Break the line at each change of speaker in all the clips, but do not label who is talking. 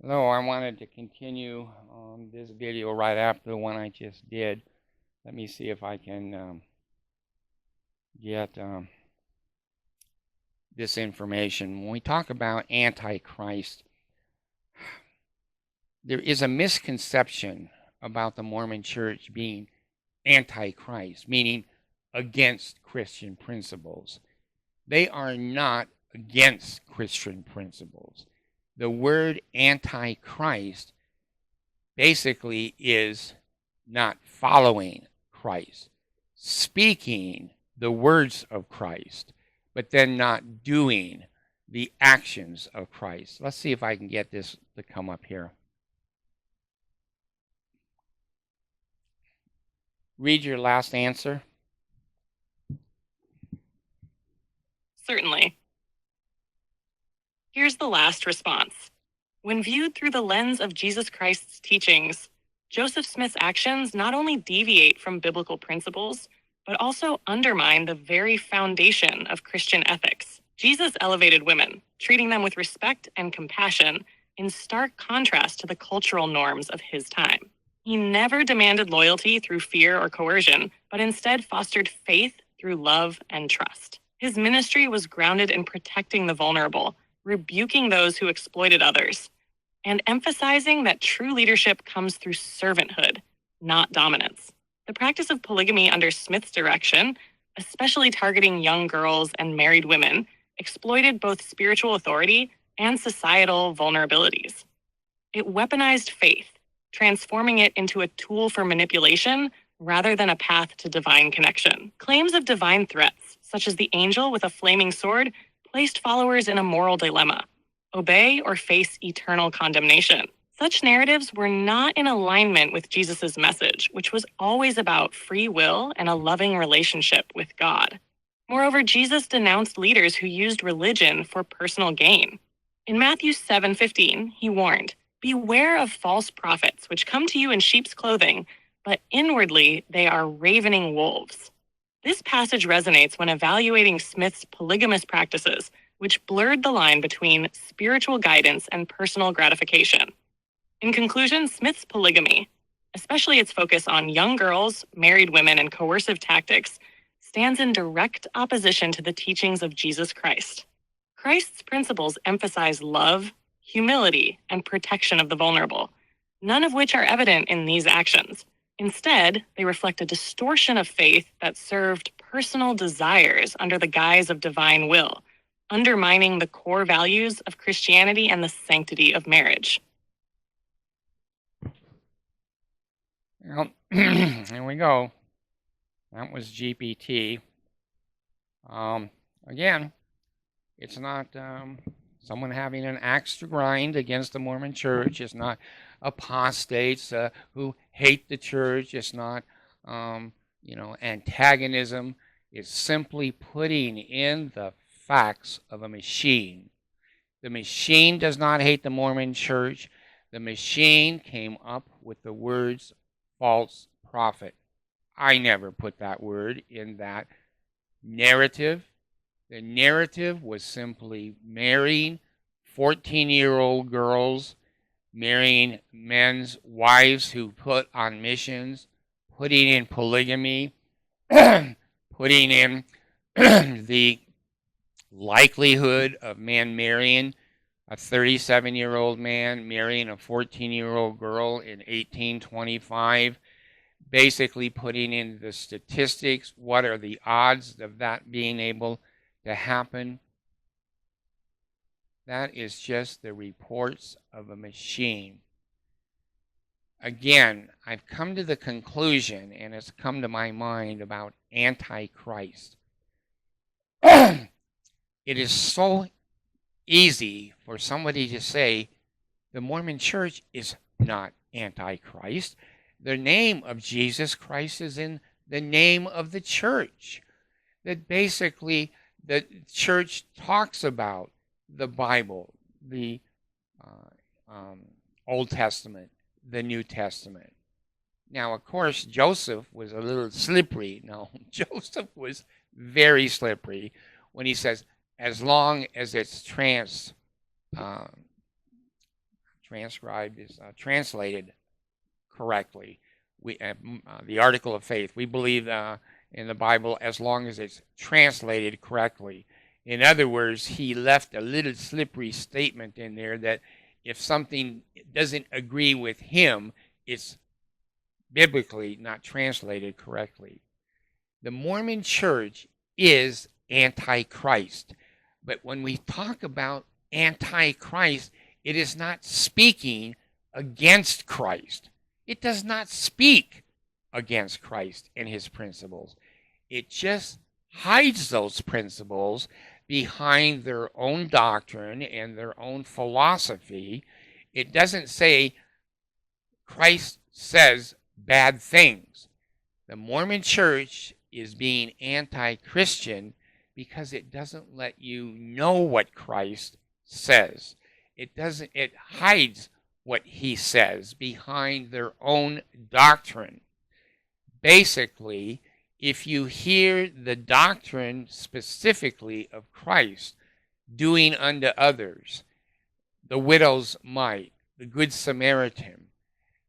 Hello, I wanted to continue this video right after the one I just did. Let me see if I can get this information. When we talk about Antichrist, there is a misconception about the Mormon Church being Antichrist, meaning against Christian principles. They are not against Christian principles. The word Antichrist basically is not following Christ, speaking the words of Christ, but then not doing the actions of Christ. Let's see if I can get this to come up here. Read your last answer.
Certainly. Here's the last response. When viewed through the lens of Jesus Christ's teachings, Joseph Smith's actions not only deviate from biblical principles, but also undermine the very foundation of Christian ethics. Jesus elevated women, treating them with respect and compassion, in stark contrast to the cultural norms of his time. He never demanded loyalty through fear or coercion, but instead fostered faith through love and trust. His ministry was grounded in protecting the vulnerable, rebuking those who exploited others, and emphasizing that true leadership comes through servanthood, not dominance. The practice of polygamy under Smith's direction, especially targeting young girls and married women, exploited both spiritual authority and societal vulnerabilities. It weaponized faith, transforming it into a tool for manipulation rather than a path to divine connection. Claims of divine threats, such as the angel with a flaming sword, placed followers in a moral dilemma: obey or face eternal condemnation. Such narratives were not in alignment with Jesus' message, which was always about free will and a loving relationship with God. Moreover, Jesus denounced leaders who used religion for personal gain. In Matthew 7:15, he warned, "Beware of false prophets, which come to you in sheep's clothing, but inwardly they are ravening wolves." This passage resonates when evaluating Smith's polygamous practices, which blurred the line between spiritual guidance and personal gratification. In conclusion, Smith's polygamy, especially its focus on young girls, married women, and coercive tactics, stands in direct opposition to the teachings of Jesus Christ. Christ's principles emphasize love, humility, and protection of the vulnerable, none of which are evident in these actions. Instead, they reflect a distortion of faith that served personal desires under the guise of divine will, undermining the core values of Christianity and the sanctity of marriage.
Well, here we go. That was GPT. Again, it's not someone having an axe to grind against the Mormon Church. It's not apostates who hate the church. It's not, antagonism. It's simply putting in the facts of a machine. The machine does not hate the Mormon Church. The machine came up with the words false prophet. I never put that word in that narrative. The narrative was simply marrying 14-year-old girls, marrying men's wives who put on missions, putting in polygamy, putting in the likelihood of man marrying a 37-year-old man, marrying a 14-year-old girl in 1825, basically putting in the statistics, what are the odds of that being able to happen. That is just the reports of a machine. Again, I've come to the conclusion, and it's come to my mind about Antichrist. It is so easy for somebody to say the Mormon Church is not Antichrist. The name of Jesus Christ is in the name of the church. That basically the church talks about the Bible, the Old Testament, the New Testament. Now, of course, Joseph was a little slippery. No, Joseph was very slippery when he says, as long as it's transcribed is translated correctly. The article of faith. We believe in the Bible as long as it's translated correctly. In other words, he left a little slippery statement in there that if something doesn't agree with him, it's biblically not translated correctly. The Mormon Church is antichrist. But when we talk about antichrist, it is not speaking against Christ. It does not speak against Christ and his principles. It just hides those principles behind their own doctrine and their own philosophy. It doesn't say Christ says bad things. The Mormon Church is being anti-Christian because it doesn't let you know what Christ says. It hides what he says behind their own doctrine. Basically, if you hear the doctrine specifically of Christ doing unto others, the widow's mite, the Good Samaritan,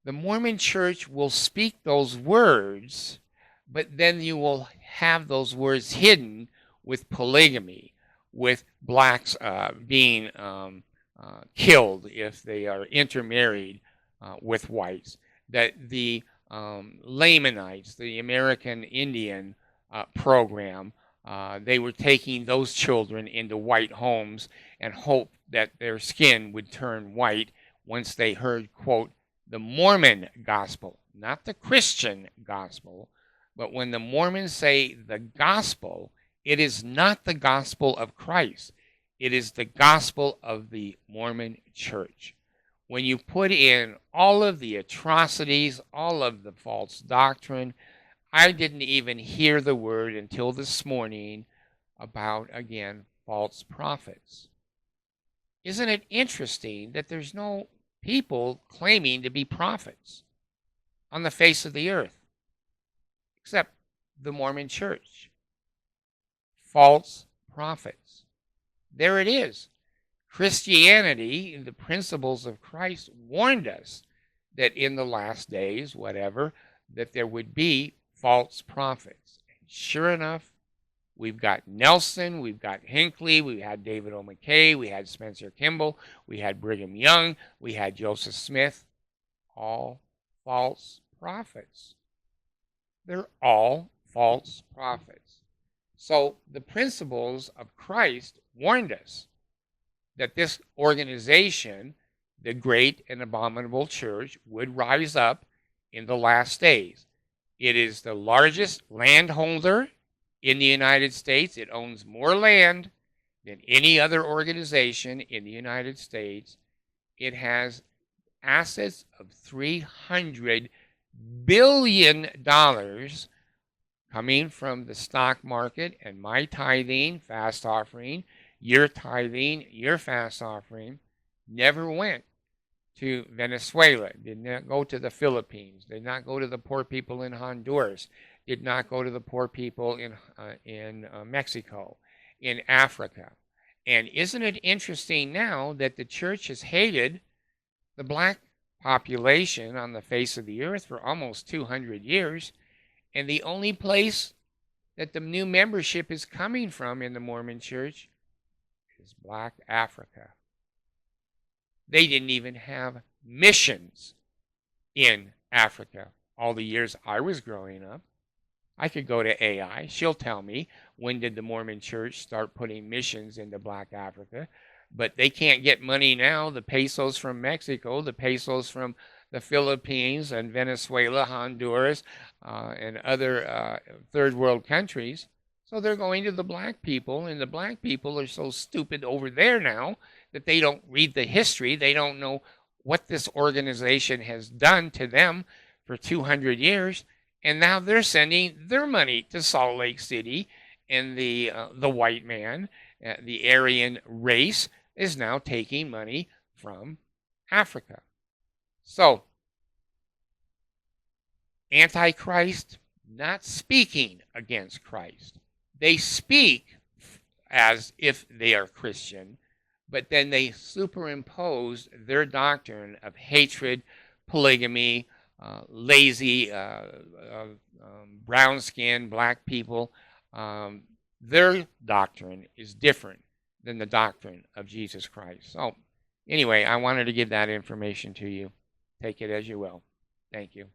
the Mormon Church will speak those words, but then you will have those words hidden with polygamy, with blacks being killed if they are intermarried with whites, that the Lamanites, the American Indian program, they were taking those children into white homes and hoped that their skin would turn white once they heard, quote, the Mormon gospel, not the Christian gospel. But when the Mormons say the gospel, it is not the gospel of Christ. It is the gospel of the Mormon Church. When you put in all of the atrocities, all of the false doctrine, I didn't even hear the word until this morning about, again, false prophets. Isn't it interesting that there's no people claiming to be prophets on the face of the earth, except the Mormon Church? False prophets. There it is. Christianity, the principles of Christ, warned us that in the last days, whatever, that there would be false prophets. And sure enough, we've got Nelson, we've got Hinckley, we had David O. McKay, we had Spencer Kimball, we had Brigham Young, we had Joseph Smith, all false prophets. They're all false prophets. So the principles of Christ warned us that this organization, the great and abominable church, would rise up in the last days. It is the largest landholder in the United States. It owns more land than any other organization in the United States. It has assets of $300 billion coming from the stock market and my tithing, fast offering, your tithing, your fast offering, never went to Venezuela, did not go to the Philippines, did not go to the poor people in Honduras, did not go to the poor people in Mexico, in Africa. And isn't it interesting now that the church has hated the black population on the face of the earth for almost 200 years, and the only place that the new membership is coming from in the Mormon Church is black Africa. They didn't even have missions in Africa all the years I was growing up. I could go to AI. She'll tell me when did the Mormon Church start putting missions into black Africa. But they can't get money now. The pesos from Mexico, the pesos from the Philippines and Venezuela, Honduras, and other third world countries. So they're going to the black people, and the black people are so stupid over there now that they don't read the history. They don't know what this organization has done to them for 200 years, and now they're sending their money to Salt Lake City, and the white man, the Aryan race, is now taking money from Africa. So, Antichrist, not speaking against Christ. They speak as if they are Christian, but then they superimposed their doctrine of hatred, polygamy, lazy, brown skinned black people. Um, their doctrine is different than the doctrine of Jesus Christ. So, anyway, I wanted to give that information to you. Take it as you will. Thank you.